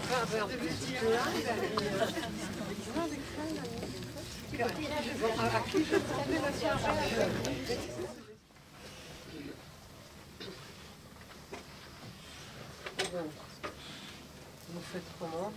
Vous faites comment?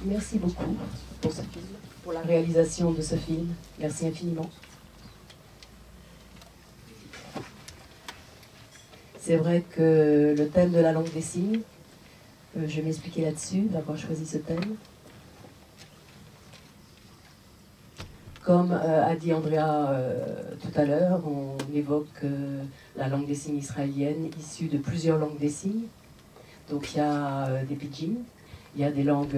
Merci beaucoup pour ce film, pour la réalisation de ce film. Merci infiniment. C'est vrai que le thème de la langue des signes, je vais m'expliquer là-dessus, d'avoir choisi ce thème. Comme a dit Andrea tout à l'heure, on évoque la langue des signes israélienne issue de plusieurs langues des signes. Donc il y a des pidgins, il y a des langues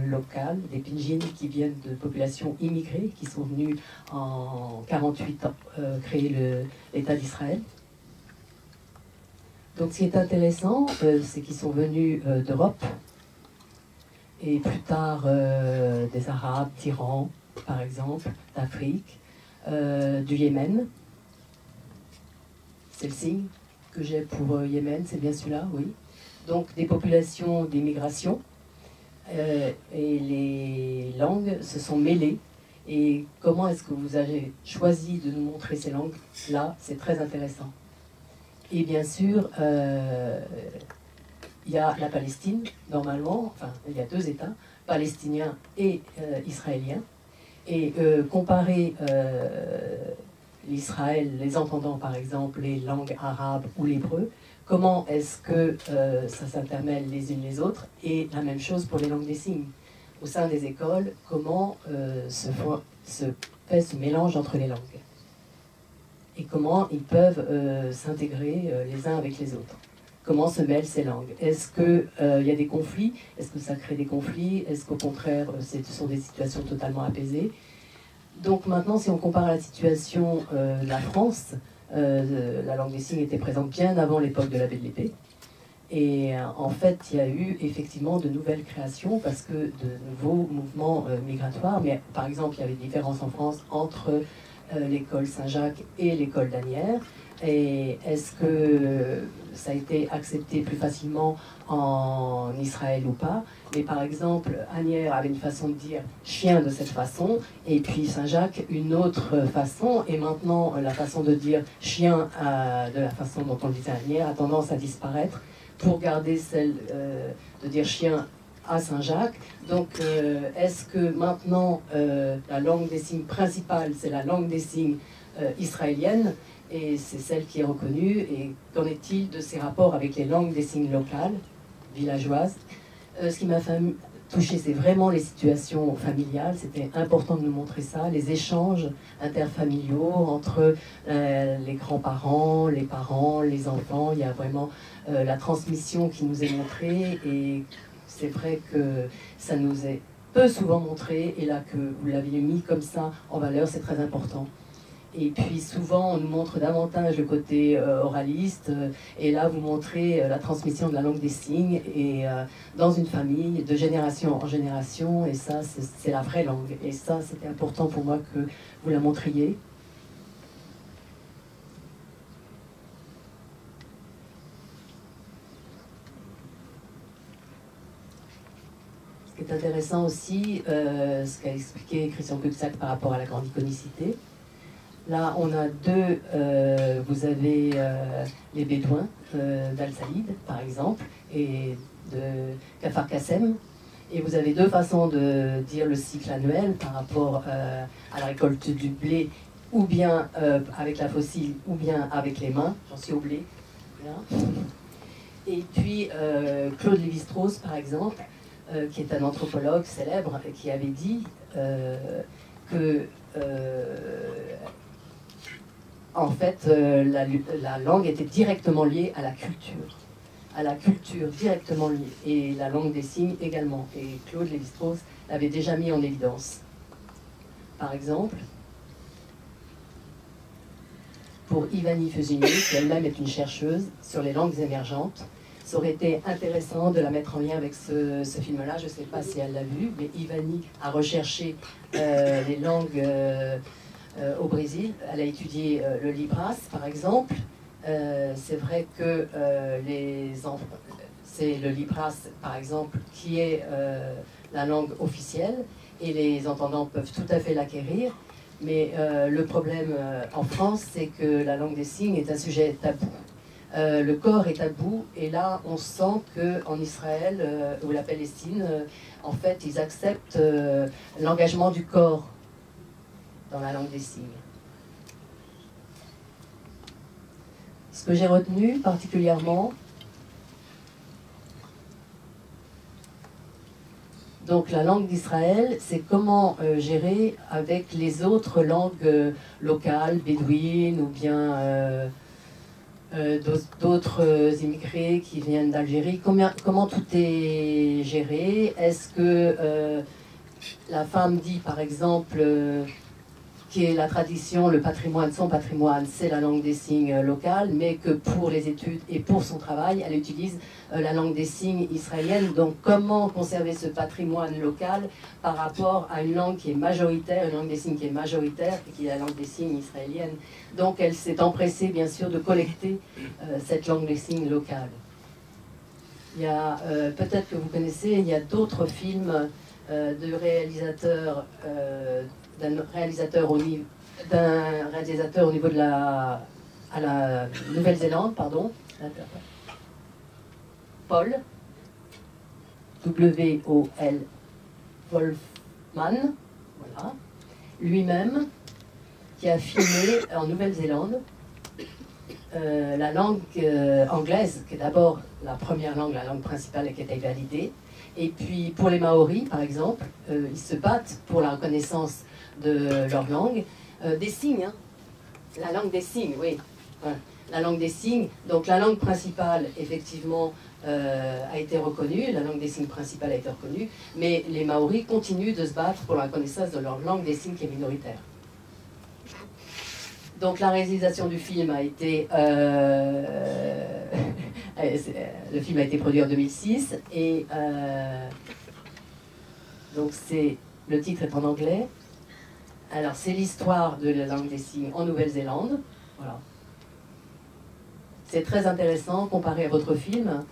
locales, des pidgins qui viennent de populations immigrées, qui sont venues en 48 ans créer l'État d'Israël. Donc ce qui est intéressant, c'est qu'ils sont venus d'Europe, et plus tard des Arabes, d'Iran, par exemple, d'Afrique, du Yémen. C'est le signe que j'ai pour Yémen, c'est bien celui-là, oui. Donc des populations d'immigration, et les langues se sont mêlées. Et comment est-ce que vous avez choisi de nous montrer ces langues-là? C'est très intéressant. Et bien sûr, il y a la Palestine, normalement, enfin, il y a deux États, palestiniens et israéliens. Et comparer l'Israël, les entendant par exemple les langues arabes ou l'hébreu, comment est-ce que ça s'intermêle les unes les autres, et la même chose pour les langues des signes. Au sein des écoles, comment se fait ce mélange entre les langues, et comment ils peuvent s'intégrer les uns avec les autres. Comment se mêlent ces langues? Est-ce qu'il y a des conflits? Est-ce que ça crée des conflits? Est-ce qu'au contraire, ce sont des situations totalement apaisées? Donc maintenant, si on compare à la situation de la France, la langue des signes était présente bien avant l'époque de l'abbé de l'épée. Et en fait, il y a eu effectivement de nouvelles créations parce que de nouveaux mouvements migratoires. Mais par exemple, il y avait une différence en France entre l'école Saint-Jacques et l'école d'Asnières. Et est-ce que ça a été accepté plus facilement en Israël ou pas? Mais par exemple, Asnières avait une façon de dire chien de cette façon, et puis Saint-Jacques une autre façon, et maintenant la façon de dire chien de la façon dont on le disait à Asnières a tendance à disparaître pour garder celle de dire chien à Saint-Jacques. Donc est-ce que maintenant la langue des signes principale, c'est la langue des signes israélienne, et c'est celle qui est reconnue? Et qu'en est-il de ces rapports avec les langues des signes locales, villageoises? Ce qui m'a touché, c'est vraiment les situations familiales. C'était important de nous montrer ça, les échanges interfamiliaux entre les grands-parents, les parents, les enfants. Il y a vraiment la transmission qui nous est montrée, et c'est vrai que ça nous est peu souvent montré, et là que vous l'aviez mis comme ça en valeur, c'est très important. Et puis souvent, on nous montre davantage le côté oraliste, et là, vous montrez la transmission de la langue des signes, et dans une famille, de génération en génération, et ça, c'est la vraie langue. Et ça, c'était important pour moi que vous la montriez. Ce qui est intéressant aussi, ce qu'a expliqué Christian Cuxac par rapport à la grande iconicité. Là, on a deux, vous avez les Bédouins d'Al-Saïd, par exemple, et de Kafar Kassem, et vous avez deux façons de dire le cycle annuel par rapport à la récolte du blé, ou bien avec la fossile, ou bien avec les mains. J'en suis au blé. Là. Et puis, Claude Lévi-Strauss, par exemple, qui est un anthropologue célèbre, qui avait dit que en fait, la langue était directement liée à la culture directement liée, et la langue des signes également. Et Claude Lévi-Strauss l'avait déjà mis en évidence. Par exemple, pour Ivani Fusini, qui elle-même est une chercheuse sur les langues émergentes, ça aurait été intéressant de la mettre en lien avec ce film-là. Je ne sais pas si elle l'a vu, mais Ivani a recherché les langues au Brésil. Elle a étudié le Libras, par exemple. C'est vrai que c'est le Libras, par exemple, qui est la langue officielle, et les entendants peuvent tout à fait l'acquérir. Mais le problème en France, c'est que la langue des signes est un sujet tabou. Le corps est tabou, et là, on sent qu'en Israël ou la Palestine, en fait, ils acceptent l'engagement du corps dans la langue des signes. Ce que j'ai retenu particulièrement, donc la langue d'Israël, c'est comment gérer avec les autres langues locales, bédouines, ou bien d'autres immigrés qui viennent d'Algérie. Comment tout est géré? Est-ce que la femme dit, par exemple, qui est la tradition, le patrimoine, son patrimoine, c'est la langue des signes locale, mais que pour les études et pour son travail, elle utilise la langue des signes israélienne. Donc comment conserver ce patrimoine local par rapport à une langue qui est majoritaire, une langue des signes qui est majoritaire, et qui est la langue des signes israélienne. Donc elle s'est empressée, bien sûr, de collecter cette langue des signes locale. Il y a, peut-être que vous connaissez, il y a d'autres films de réalisateurs, d'un réalisateur au niveau de la Nouvelle-Zélande, pardon, Paul, W-O-L, Wolfman, voilà, lui-même, qui a filmé en Nouvelle-Zélande la langue anglaise, qui est d'abord la première langue, la langue principale, et qui était validée. Et puis pour les Maoris, par exemple, ils se battent pour la reconnaissance de leur langue, des signes, hein. La langue des signes, oui, ouais. La langue des signes. Donc la langue principale, effectivement, a été reconnue, la langue des signes principale a été reconnue, mais les Maoris continuent de se battre pour la reconnaissance de leur langue des signes qui est minoritaire. Donc la réalisation du film a été... le film a été produit en 2006, et donc le titre est en anglais. Alors c'est l'histoire de la langue des signes en Nouvelle-Zélande. Voilà. C'est très intéressant comparé à votre film,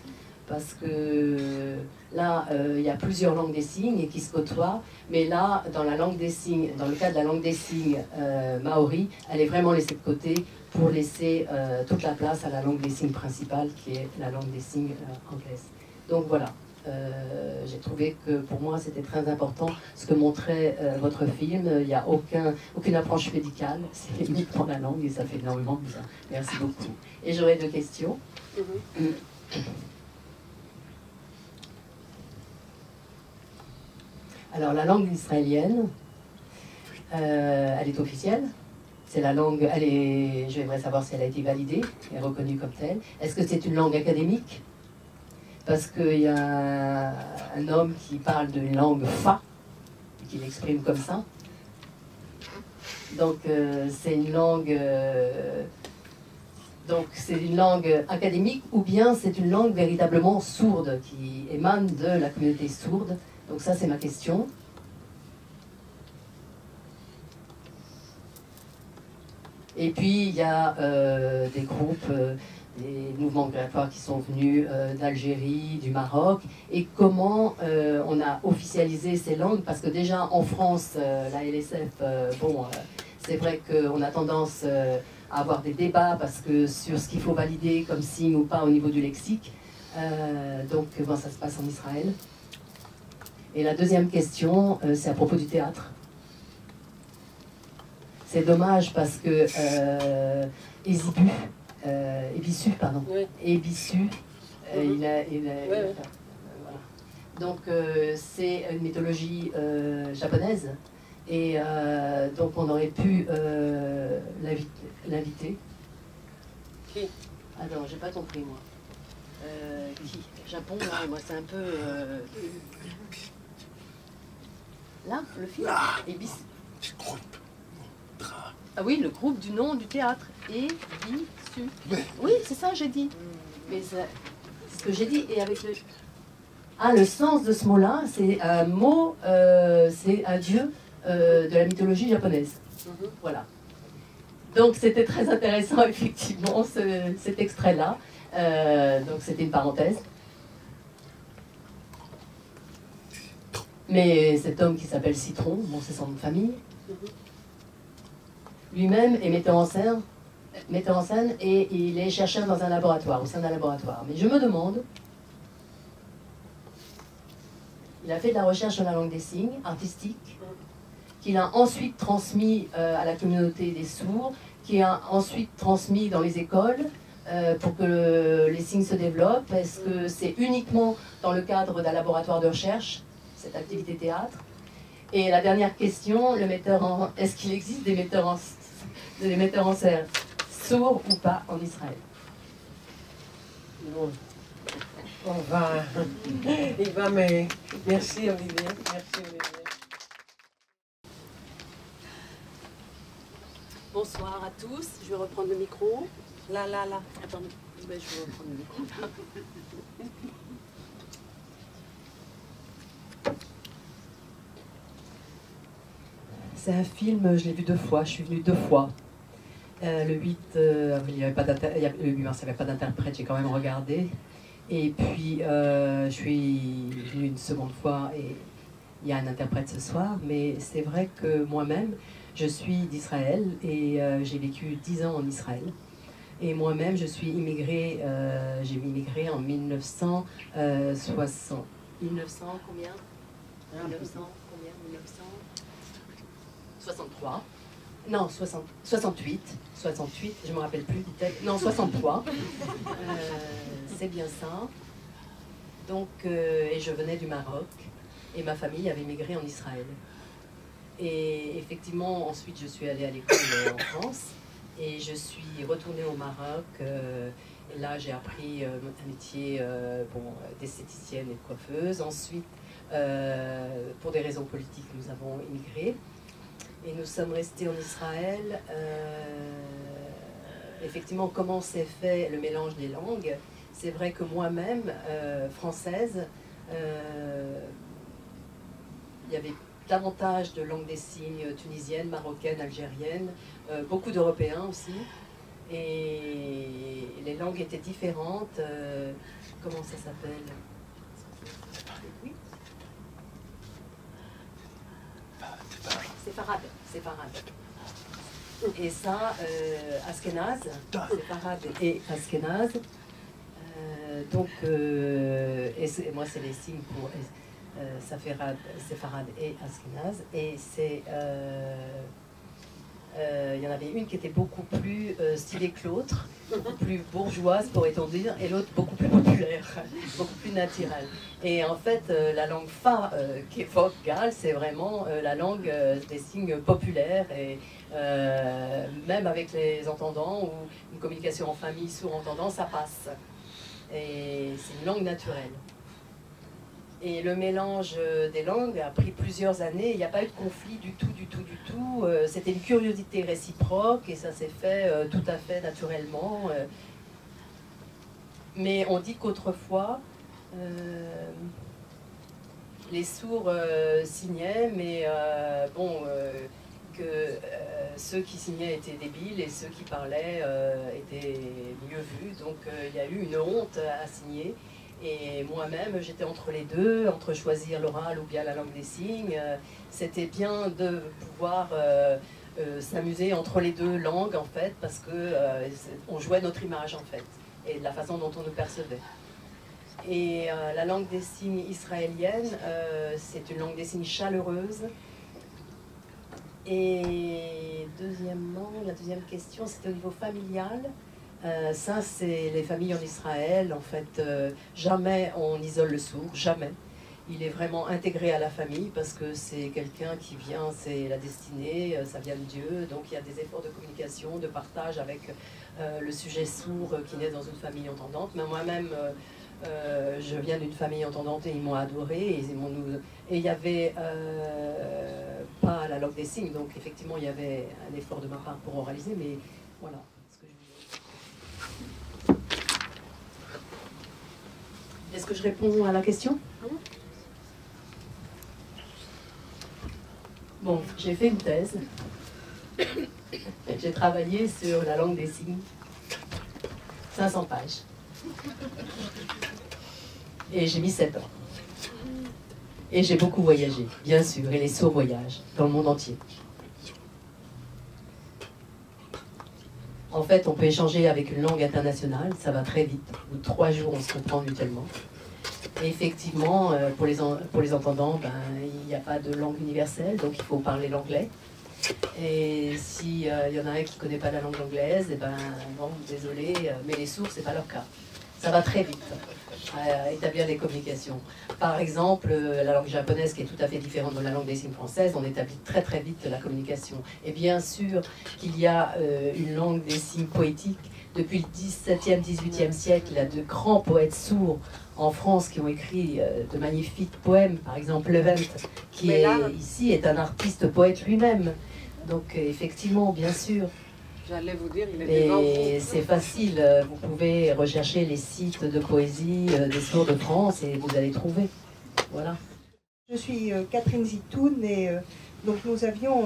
parce que là, il y a plusieurs langues des signes qui se côtoient, mais là, dans la langue des signes, dans le cas de la langue des signes maori, elle est vraiment laissée de côté pour laisser toute la place à la langue des signes principale, qui est la langue des signes anglaise. Donc voilà, j'ai trouvé que pour moi c'était très important ce que montrait votre film. Il n'y a aucune approche médicale, c'est uniquement la langue, et ça fait énormément bizarre. Merci beaucoup. Et j'aurais 2 questions. Alors la langue israélienne, elle est officielle. C'est la langue, je voudrais savoir si elle a été validée et reconnue comme telle. Est-ce que c'est une langue académique? Parce qu'il y a un homme qui parle d'une langue fa, qui l'exprime comme ça. Donc c'est une langue... donc c'est une langue académique, ou bien c'est une langue véritablement sourde, qui émane de la communauté sourde. Donc ça c'est ma question. Et puis, il y a des groupes, des mouvements migratoires qui sont venus d'Algérie, du Maroc. Et comment on a officialisé ces langues? Parce que déjà, en France, la LSF, c'est vrai qu'on a tendance à avoir des débats sur ce qu'il faut valider comme signe ou pas au niveau du lexique. Donc, ça se passe en Israël. Et la deuxième question, c'est à propos du théâtre. C'est dommage parce que Ebisu, voilà. Donc c'est une mythologie japonaise, et donc on aurait pu l'inviter. Qui? Ah non, j'ai pas compris moi. Qui? Japon, là, moi c'est un peu... Là, le film Ebisu. Ah oui, le groupe du nom du théâtre. Ebisu. Oui, c'est ça, j'ai dit. Mais C'est ce que j'ai dit. Et avec le... Ah, le sens de ce mot-là, c'est un mot, c'est un dieu de la mythologie japonaise. Voilà. Donc c'était très intéressant, effectivement, cet extrait-là. Donc c'était une parenthèse. Mais cet homme qui s'appelle Citron, bon, c'est son nom de famille, lui-même est metteur en scène et il est chercheur dans un laboratoire, au sein d'un laboratoire. Mais je me demande, il a fait de la recherche sur la langue des signes, artistique, qu'il a ensuite transmis à la communauté des sourds, qu'il a ensuite transmis dans les écoles pour que les signes se développent. Est-ce que c'est uniquement dans le cadre d'un laboratoire de recherche, cette activité théâtre? Et la dernière question, est-ce qu'il existe des metteurs en scène sourds ou pas en Israël? Bon. Il va, mais merci Olivier. Merci Olivier. Bonsoir à tous, je vais reprendre le micro. Là. Attendez, je vais reprendre le micro. C'est un film, je l'ai vu 2 fois, je suis venue 2 fois. Le 8 avril, il n'y avait pas d'interprète, j'ai quand même regardé. Et puis, je suis venue une seconde fois et il y a un interprète ce soir. Mais c'est vrai que moi-même, je suis d'Israël et j'ai vécu 10 ans en Israël. Et moi-même, je suis immigrée, j'ai immigré en 1960. 1900 combien 1900 combien 1963. Non, 68, je ne me rappelle plus, peut-être. Non, 63. C'est bien ça. Donc, et je venais du Maroc, et ma famille avait migré en Israël. Et effectivement, ensuite, je suis allée à l'école en France, et je suis retournée au Maroc. Et là, j'ai appris un métier d'esthéticienne et de coiffeuse. Ensuite, pour des raisons politiques, nous avons immigré. Et nous sommes restés en Israël. Effectivement, comment s'est fait le mélange des langues? C'est vrai que moi-même, française, il y avait davantage de langues des signes tunisiennes, marocaines, algériennes, beaucoup d'Européens aussi. Et les langues étaient différentes. Comment ça s'appelle? Oui. Séfarade. Et ça, Askenaz, séfarade et Askenaz. Donc, moi, c'est les signes pour séfarade et Askenaz. Et c'est... il y en avait une qui était beaucoup plus stylée que l'autre, beaucoup plus bourgeoise, pourrait-on dire, et l'autre beaucoup plus populaire, beaucoup plus naturelle. Et en fait, la langue phare qu'évoque Gall, c'est vraiment la langue des signes populaires, et même avec les entendants ou une communication en famille sourd-entendant, ça passe. Et c'est une langue naturelle. Et le mélange des langues a pris plusieurs années. Il n'y a pas eu de conflit du tout. C'était une curiosité réciproque et ça s'est fait tout à fait naturellement. Mais on dit qu'autrefois, les sourds signaient, mais que ceux qui signaient étaient débiles et ceux qui parlaient étaient mieux vus. Donc il y a eu une honte à signer. Et moi-même, j'étais entre les deux, entre choisir l'oral ou bien la langue des signes. C'était bien de pouvoir s'amuser entre les deux langues, en fait, parce que on jouait notre image, en fait, et de la façon dont on nous percevait. Et la langue des signes israélienne, c'est une langue des signes chaleureuse. Et deuxièmement, la deuxième question, c'était au niveau familial. Ça, c'est les familles en Israël. En fait, jamais on isole le sourd, jamais. Il est vraiment intégré à la famille parce que c'est quelqu'un qui vient, c'est la destinée, ça vient de Dieu. Donc il y a des efforts de communication, de partage avec le sujet sourd qui naît dans une famille entendante. Mais moi-même, je viens d'une famille entendante et ils m'ont adoré. Et il n'y avait pas la langue des signes. Donc effectivement, il y avait un effort de ma part pour oraliser. Mais voilà. Est-ce que je réponds à la question? Bon, j'ai fait une thèse. J'ai travaillé sur la langue des signes. 500 pages. Et j'ai mis 7 ans. Et j'ai beaucoup voyagé, bien sûr, et les sourds voyagent dans le monde entier. En fait, on peut échanger avec une langue internationale, ça va très vite. Au bout de 3 jours, on se comprend mutuellement. Et effectivement, pour les entendants, ben, il n'y a pas de langue universelle, donc il faut parler l'anglais. Et s'il y en a un qui ne connaît pas la langue anglaise, et ben, bon, désolé, mais les sourds, ce n'est pas leur cas. Ça va très vite, établir des communications. Par exemple, la langue japonaise, qui est tout à fait différente de la langue des signes française, on établit très très vite la communication. Et bien sûr qu'il y a une langue des signes poétique. Depuis le XVIIe, XVIIIe siècle, il y a de grands poètes sourds en France qui ont écrit de magnifiques poèmes. Par exemple, Levent, qui ici est un artiste poète lui-même. Donc effectivement, bien sûr. J'allais vous dire, il est et c'est facile, vous pouvez rechercher les sites de poésie des sourds de France et vous allez trouver. Voilà. Je suis Catherine Zitoun et donc nous avions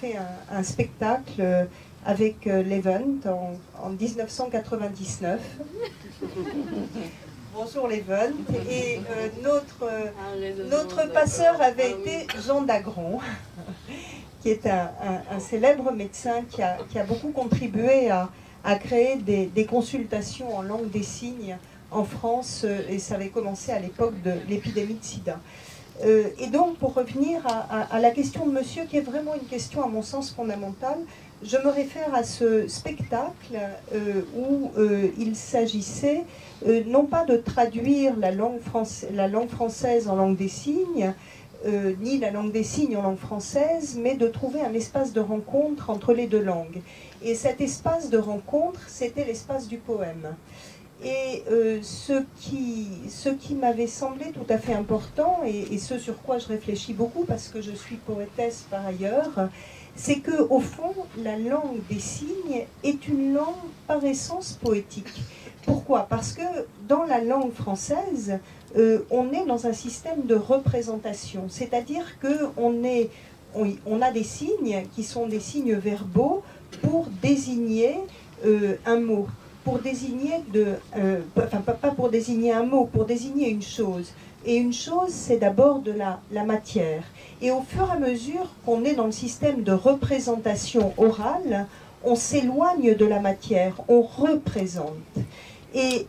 fait un spectacle avec l'Event en 1999. Bonjour l'Event. Et notre passeur avait été Jean Dagron, qui est un célèbre médecin qui a beaucoup contribué à créer des consultations en langue des signes en France, et ça avait commencé à l'époque de l'épidémie de sida. Et donc, pour revenir à la question de monsieur, qui est vraiment une question à mon sens fondamentale, je me réfère à ce spectacle où il s'agissait non pas de traduire la langue française en langue des signes, ni la langue des signes en langue française, mais de trouver un espace de rencontre entre les deux langues. Et cet espace de rencontre, c'était l'espace du poème. Et ce qui m'avait semblé tout à fait important, et ce sur quoi je réfléchis beaucoup, parce que je suis poétesse par ailleurs, c'est qu'au fond, la langue des signes est une langue par essence poétique. Pourquoi? Parce que dans la langue française, on est dans un système de représentation, c'est-à-dire qu'on a des signes qui sont des signes verbaux pour désigner un mot, pour désigner pas pour désigner un mot, pour désigner une chose. Et une chose, c'est d'abord de la matière. Et au fur et à mesure qu'on est dans le système de représentation orale, on s'éloigne de la matière, on représente. Et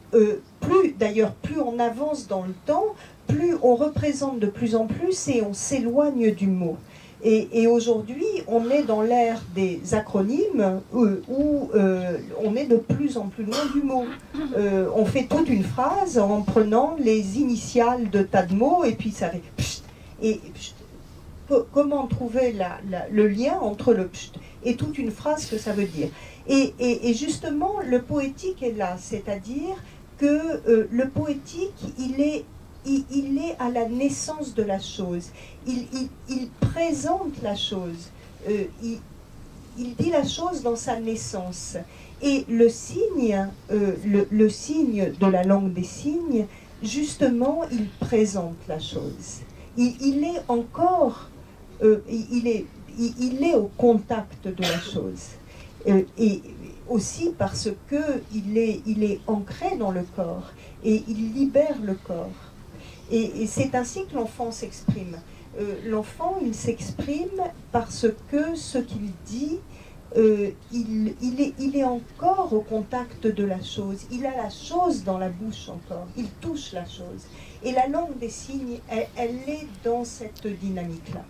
plus on avance dans le temps, plus on représente de plus en plus et on s'éloigne du mot. Et aujourd'hui, on est dans l'ère des acronymes où on est de plus en plus loin du mot. On fait toute une phrase en prenant les initiales de tas de mots et puis ça fait pst, et pst. Comment trouver le lien entre le pst et toute une phrase que ça veut dire. Et justement, le poétique est là, c'est-à-dire que le poétique, il est à la naissance de la chose. Il présente la chose. Il dit la chose dans sa naissance. Et le signe, le signe de la langue des signes, justement, il présente la chose. Il est encore, il est au contact de la chose. Et aussi parce qu'il est ancré dans le corps et il libère le corps. Et c'est ainsi que l'enfant s'exprime. L'enfant, il s'exprime parce que ce qu'il dit, il est encore au contact de la chose. Il a la chose dans la bouche encore. Il touche la chose. Et la langue des signes, elle est dans cette dynamique-là.